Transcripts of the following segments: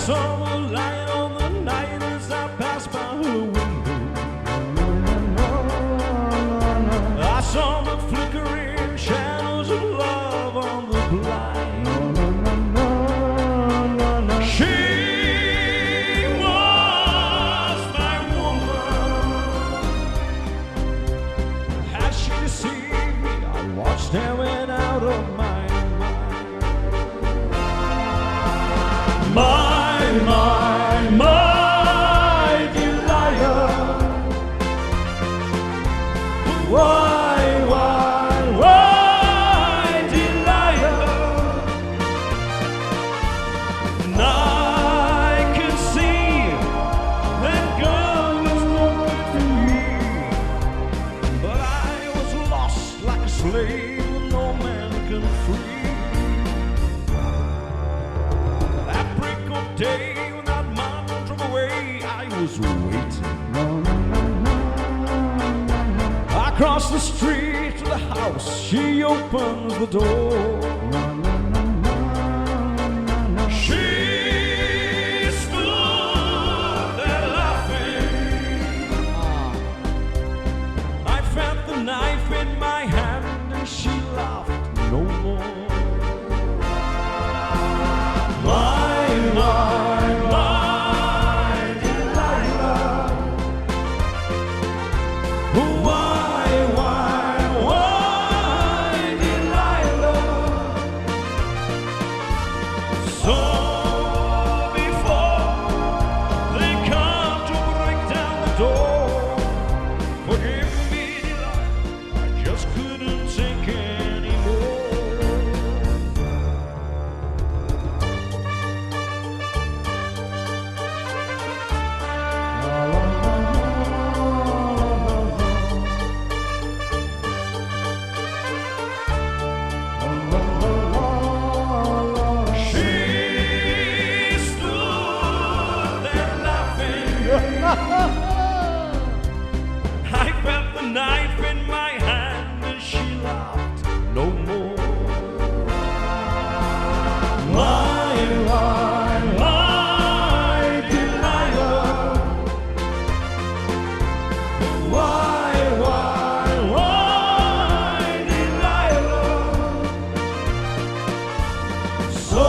saw the light on the night as I passed by her window. I saw the flickering shadows of love on the blind. She was my woman. Had she deceived me? I watched her went out of my my Delilah. Why, Delilah? And I can see that girl was no good for me, but I was lost like a slave that no man can free. That break of day, when that man drove away, I was waiting. Across the street to the house, she opens the door. She stood there laughing. I felt the knife in my hand and she laughed no more. My Delilah. Why, Delilah? So before they come to break down the door, forgive me, Delilah, I just couldn't take anymore. She stood there laughing. I felt the knife in my hand and she laughed no more. My Delilah. Why, Delilah? So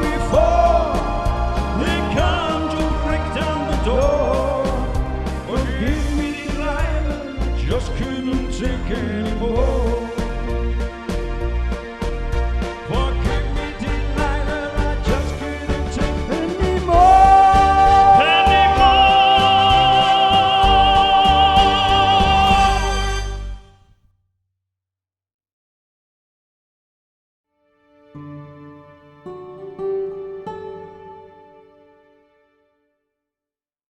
before they come to break down the door, forgive me, Delilah, just couldn't take anymore.